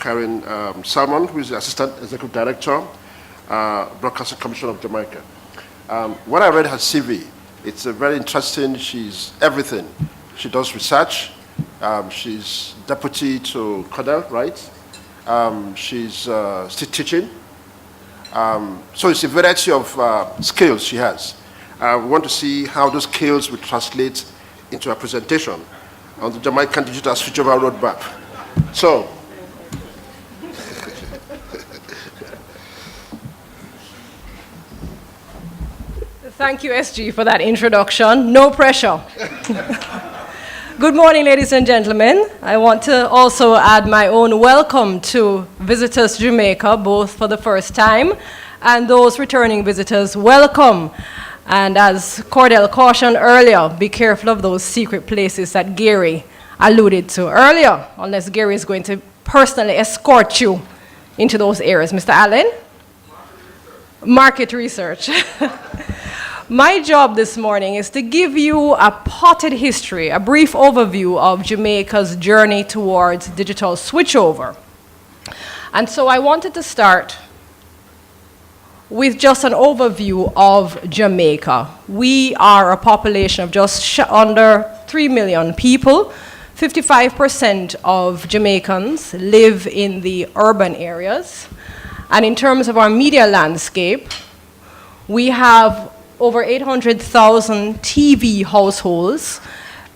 Karlene Salmon, who is the Assistant Executive Director, Broadcasting Commission of Jamaica. When I read her CV, it's very interesting. She's everything. She does research. She's deputy to Cordell, right? She's still teaching. So it's a variety of skills she has. We want to see how those skills will translate into a presentation on the Jamaican Digital Switchover Roadmap. So, thank you, SG, for that introduction. No pressure. Good morning, ladies and gentlemen. I want to also add my own welcome to visitors to Jamaica, both for the first time and those returning visitors, welcome. And as Cordell cautioned earlier, be careful of those secret places that Gary alluded to earlier, unless Gary is going to personally escort you into those areas. Mr. Allen? Market research. My job this morning is to give you a potted history, a brief overview of Jamaica's journey towards digital switchover. And so I wanted to start with just an overview of Jamaica. We are a population of just under 3 million people. 55% of Jamaicans live in the urban areas. And in terms of our media landscape, we have over 800,000 TV households.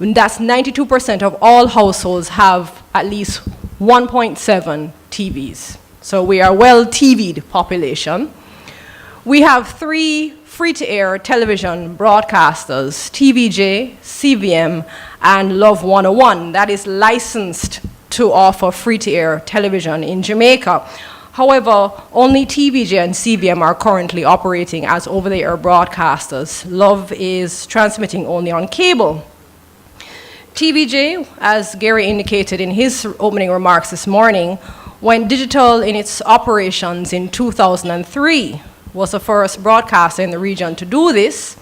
That's 92% of all households have at least 1.7 TVs. So we are a well TV'd population. We have 3 free-to-air television broadcasters, TVJ, CVM, and Love 101. That is licensed to offer free-to-air television in Jamaica. However, only TVJ and CVM are currently operating as over-the-air broadcasters. Love is transmitting only on cable. TVJ, as Gary indicated in his opening remarks this morning, went digital in its operations in 2003. Was the first broadcaster in the region to do this.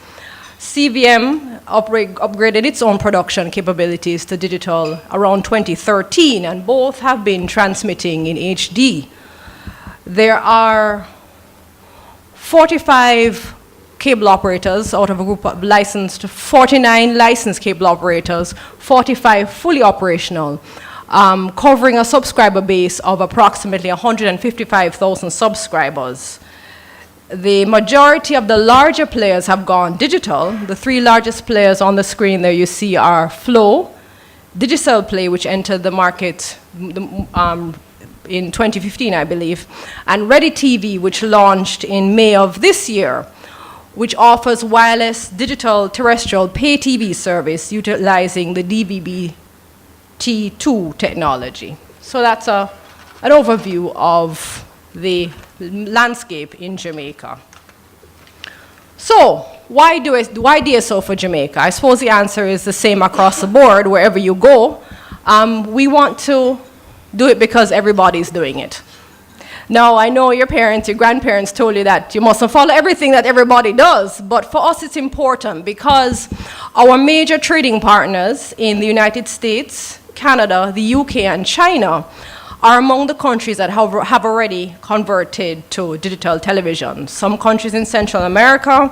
CVM upgraded its own production capabilities to digital around 2013, and both have been transmitting in HD. There are 45 cable operators out of a group of licensed, 49 licensed cable operators, 45 fully operational, covering a subscriber base of approximately 155,000 subscribers. The majority of the larger players have gone digital. The 3 largest players on the screen there you see are Flow, Digicel Play, which entered the market in 2015, I believe, and Ready TV, which launched in May of this year, which offers wireless digital terrestrial pay TV service utilizing the DVB-T2 technology. So that's an overview of the landscape in Jamaica. So, why DSO for Jamaica? I suppose the answer is the same across the board, wherever you go. We want to do it because everybody's doing it. Now, I know your parents, your grandparents told you that you mustn't follow everything that everybody does, but for us it's important because our major trading partners in the United States, Canada, the UK, and China are among the countries that have already converted to digital television. Some countries in Central America,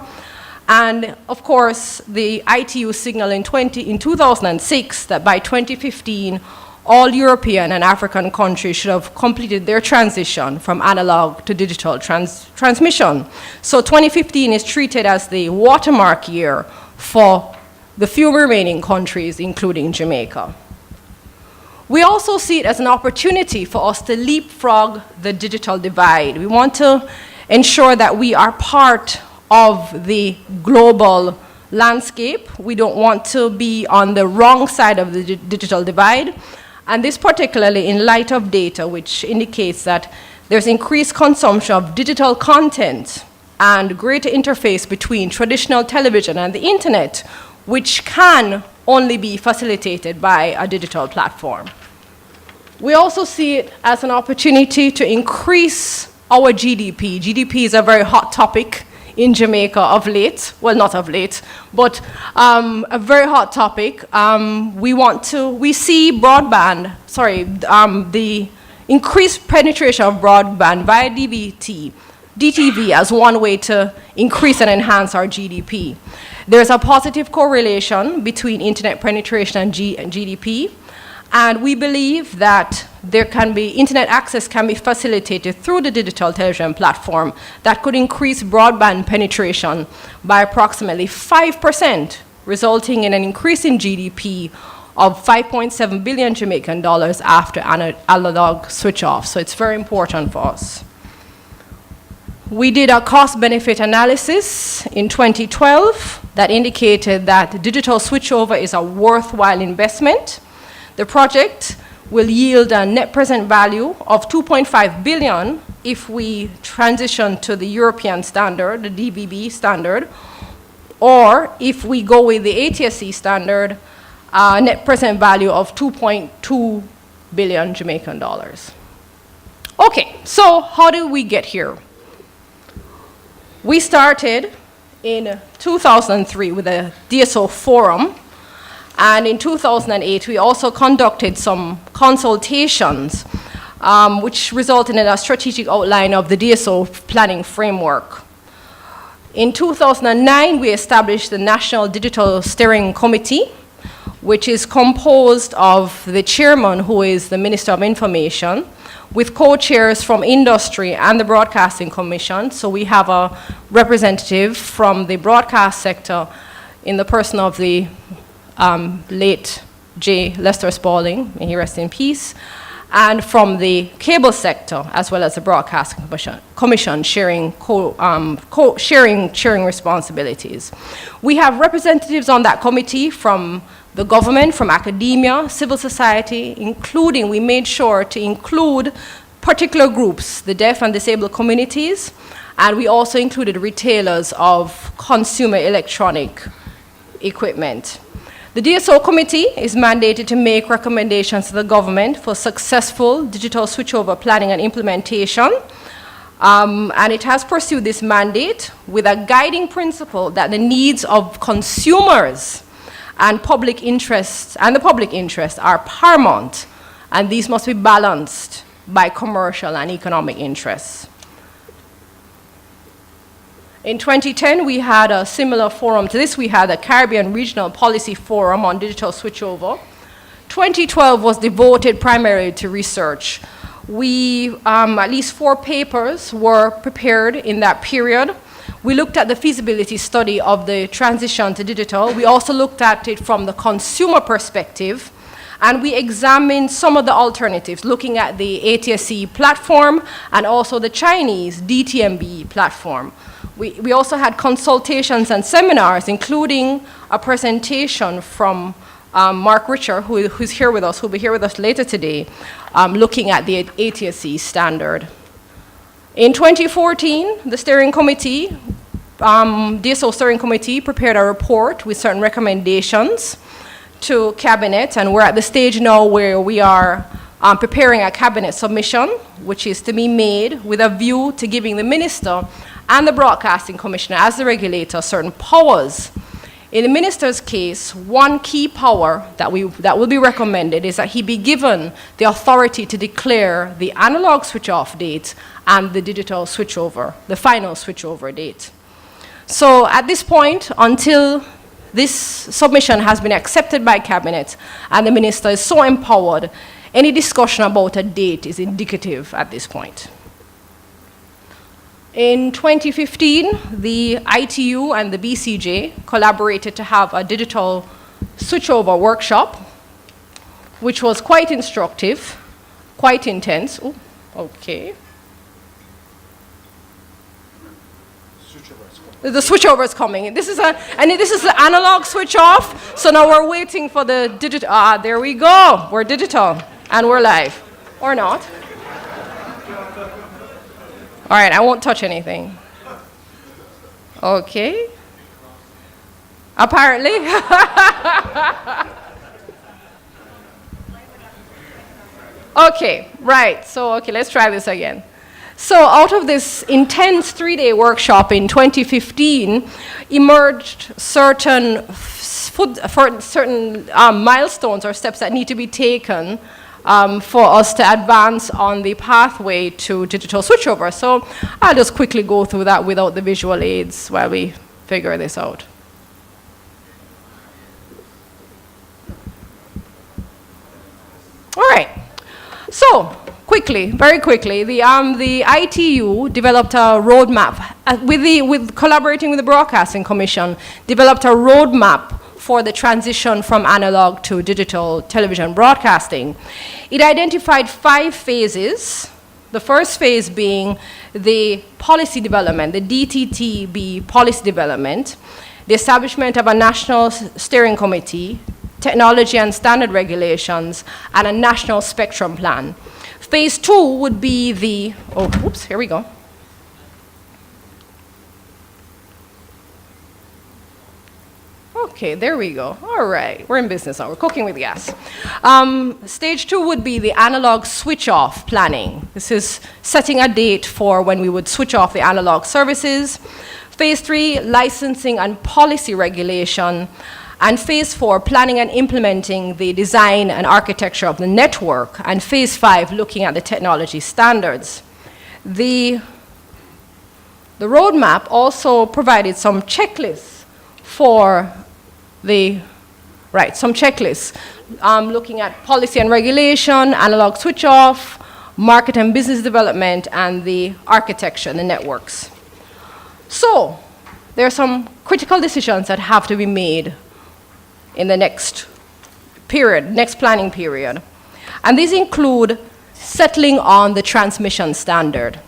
and of course, the ITU signaled in 2006 that by 2015, all European and African countries should have completed their transition from analog to digital transmission. So 2015 is treated as the watermark year for the few remaining countries, including Jamaica. We also see it as an opportunity for us to leapfrog the digital divide. We want to ensure that we are part of the global landscape. We don't want to be on the wrong side of the digital divide. And this particularly in light of data which indicates that there's increased consumption of digital content and greater interface between traditional television and the internet, which can only be facilitated by a digital platform. We also see it as an opportunity to increase our GDP. GDP is a very hot topic in Jamaica of late. Well, not of late, but a very hot topic. We see broadband, the increased penetration of broadband via DTV as one way to increase and enhance our GDP. There's a positive correlation between internet penetration and GDP, and we believe that internet access can be facilitated through the digital television platform that could increase broadband penetration by approximately 5%, resulting in an increase in GDP of 5.7 billion Jamaican dollars after analog switch off. So it's very important for us. We did a cost-benefit analysis in 2012 that indicated that digital switchover is a worthwhile investment. The project will yield a net present value of 2.5 billion if we transition to the European standard, the DVB standard, or if we go with the ATSC standard, net present value of 2.2 billion Jamaican dollars. Okay, so how did we get here? We started in 2003 with a DSO forum, and in 2008 we also conducted some consultations which resulted in a strategic outline of the DSO planning framework. In 2009 we established the National Digital Steering Committee, which is composed of the chairman, who is the Minister of Information, with co-chairs from industry and the Broadcasting Commission. So we have a representative from the broadcast sector in the person of the late J. Lester Spalding, may he rest in peace, and from the cable sector, as well as the Broadcasting Commission sharing responsibilities. We have representatives on that committee from the government, from academia, civil society, including, we made sure to include particular groups, the deaf and disabled communities, and we also included retailers of consumer electronic equipment. The DSO committee is mandated to make recommendations to the government for successful digital switchover planning and implementation, and it has pursued this mandate with a guiding principle that the needs of consumers and the public interest are paramount, and these must be balanced by commercial and economic interests. In 2010, we had a similar forum to this. We had a Caribbean Regional Policy Forum on digital switchover. 2012 was devoted primarily to research. At least 4 papers were prepared in that period. We looked at the feasibility study of the transition to digital. We also looked at it from the consumer perspective, and we examined some of the alternatives, looking at the ATSC platform and also the Chinese DTMB platform. We also had consultations and seminars, including a presentation from Mark Richer, who's here with us, who'll be here with us later today, looking at the ATSC standard. In 2014, the steering committee, DSO steering committee, prepared a report with certain recommendations to cabinet, and we're at the stage now where we are preparing a cabinet submission, which is to be made with a view to giving the minister and the Broadcasting Commissioner, as the regulator, certain powers. In the minister's case, one key power that will be recommended is that he be given the authority to declare the analog switch-off date and the digital switchover, the final switchover date. So at this point, until this submission has been accepted by Cabinet and the minister is so empowered, any discussion about a date is indicative at this point. In 2015, the ITU and the BCJ collaborated to have a digital switchover workshop, which was quite instructive, quite intense. Ooh, okay. The switchover is coming. This is the analog switch off. So now we're waiting for the digital. There we go. We're digital and we're live, or not. All right, I won't touch anything. Okay. Apparently. Okay, right. So, okay, let's try this again. So out of this intense 3-day workshop in 2015, emerged certain milestones or steps that need to be taken for us to advance on the pathway to digital switchover. So I'll just quickly go through that without the visual aids while we figure this out. All right. So quickly, very quickly, the ITU developed a roadmap with collaborating with the Broadcasting Commission, developed a roadmap for the transition from analog to digital television broadcasting. It identified 5 phases. The first phase being the policy development, the DTTB policy development, the establishment of a national steering committee, technology and standard regulations, and a national spectrum plan. Phase 2 would be the, here we go. Okay, there we go. All right, we're in business now. We're cooking with gas. Stage 2 would be the analog switch-off planning. This is setting a date for when we would switch off the analog services. Phase 3, licensing and policy regulation. And phase 4, planning and implementing the design and architecture of the network. And phase 5, looking at the technology standards. The roadmap also provided some checklists for some checklists, looking at policy and regulation, analog switch off, market and business development, and the architecture, the networks. So there are some critical decisions that have to be made in the next planning period. And these include settling on the transmission standard.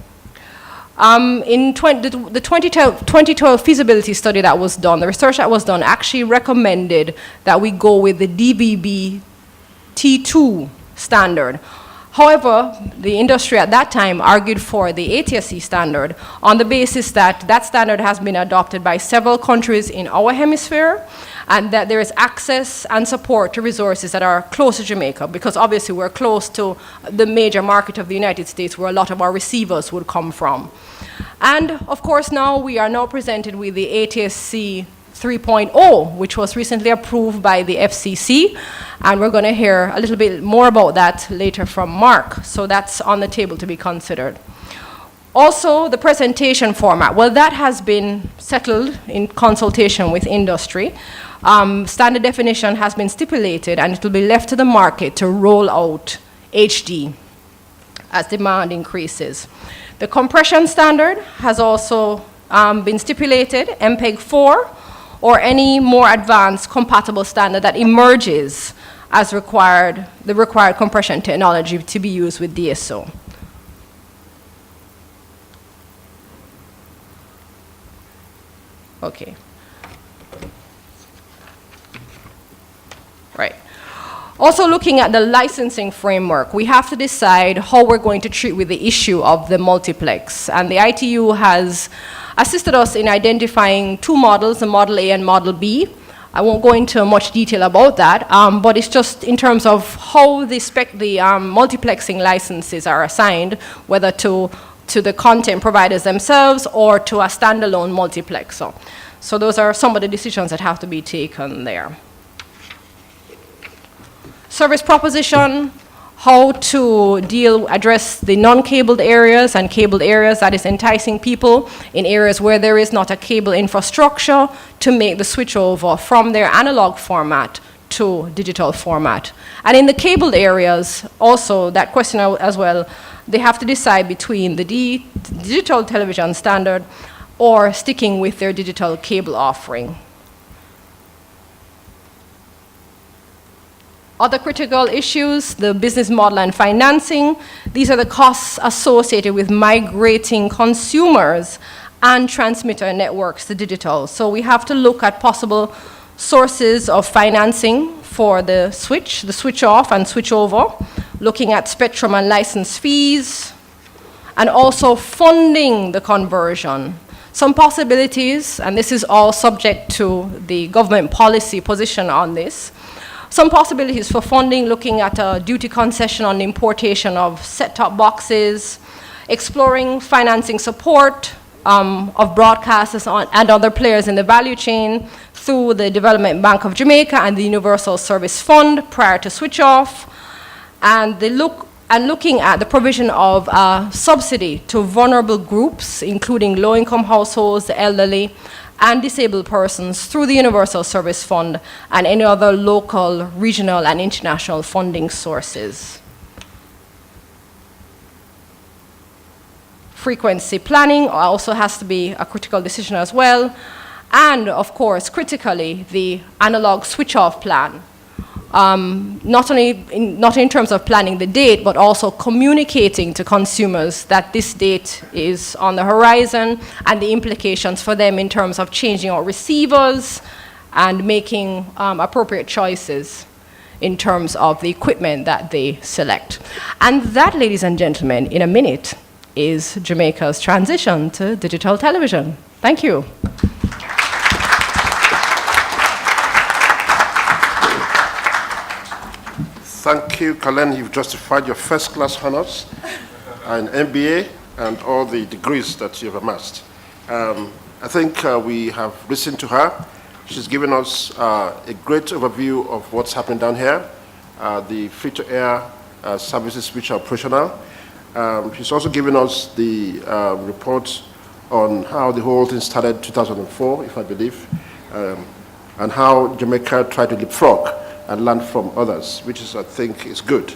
In the 2012 feasibility study that was done, the research that was done actually recommended that we go with the DBB T2 standard. However, the industry at that time argued for the ATSC standard on the basis that that standard has been adopted by several countries in our hemisphere, and that there is access and support to resources that are close to Jamaica, because obviously we're close to the major market of the United States where a lot of our receivers would come from. And of course now we are now presented with the ATSC 3.0, which was recently approved by the FCC, and we're going to hear a little bit more about that later from Mark, so that's on the table to be considered. Also, the presentation format, well, that has been settled in consultation with industry. Standard definition has been stipulated, and it will be left to the market to roll out HD as demand increases. The compression standard has also been stipulated, MPEG-4, or any more advanced compatible standard that emerges as the required compression technology to be used with DSO. Okay. Right. Also looking at the licensing framework, we have to decide how we're going to treat with the issue of the multiplex. And the ITU has assisted us in identifying 2 models, the Model A and Model B. I won't go into much detail about that, but it's just in terms of how the multiplexing licenses are assigned, whether to the content providers themselves or to a standalone multiplexer. So those are some of the decisions that have to be taken there. Service proposition, how to address the non-cabled areas and cabled areas, that is enticing people in areas where there is not a cable infrastructure to make the switchover from their analog format to digital format. And in the cabled areas, also, that question as well, they have to decide between the digital television standard or sticking with their digital cable offering. Other critical issues, the business model and financing. These are the costs associated with migrating consumers and transmitter networks to digital. So we have to look at possible sources of financing for the switch off and switch over, looking at spectrum and license fees, and also funding the conversion. Some possibilities, and this is all subject to the government policy position on this, some possibilities for funding, looking at a duty concession on the importation of set-top boxes, exploring financing support of broadcasters and other players in the value chain through the Development Bank of Jamaica and the Universal Service Fund prior to switch off, and looking at the provision of subsidy to vulnerable groups, including low-income households, the elderly, and disabled persons through the Universal Service Fund and any other local, regional, and international funding sources. Frequency planning also has to be a critical decision as well. And, of course, critically, the analog switch-off plan. Not in terms of planning the date, but also communicating to consumers that this date is on the horizon and the implications for them in terms of changing out receivers and making appropriate choices in terms of the equipment that they select. And that, ladies and gentlemen, in a minute, is Jamaica's transition to digital television. Thank you. Thank you, Karlene. You've justified your first-class honors, an MBA, and all the degrees that you've amassed. I think we have listened to her. She's given us a great overview of what's happening down here, the free-to-air services which are operational. She's also given us the report on how the whole thing started in 2004, if I believe, and how Jamaica tried to leapfrog and learn from others, which is, I think, is good.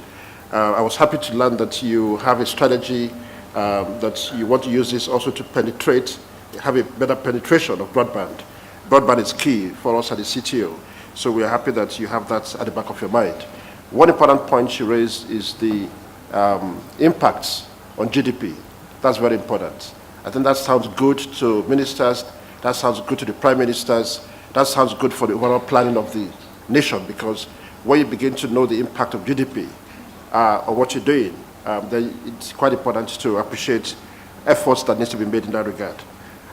I was happy to learn that you have a strategy that you want to use this also to penetrate, have a better penetration of broadband. Broadband is key for us at the CTO, so we are happy that you have that at the back of your mind. One important point you raised is the impacts on GDP. That's very important. I think that sounds good to ministers, that sounds good to the prime ministers, that sounds good for the overall planning of the nation, because when you begin to know the impact of GDP on what you're doing, then it's quite important to appreciate efforts that need to be made in that regard.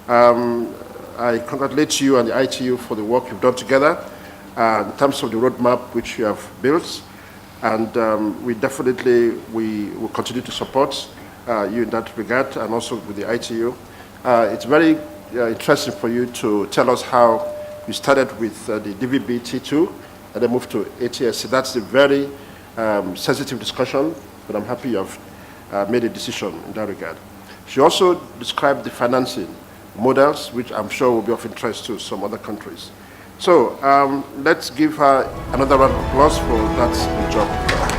I congratulate you and the ITU for the work you've done together in terms of the roadmap which you have built, and we will continue to support you in that regard, and also with the ITU. It's very interesting for you to tell us how you started with the DVB-T2 and then moved to ATSC. That's a very sensitive discussion, but I'm happy you have made a decision in that regard. She also described the financing models, which I'm sure will be of interest to some other countries. So let's give her another round of applause for that job.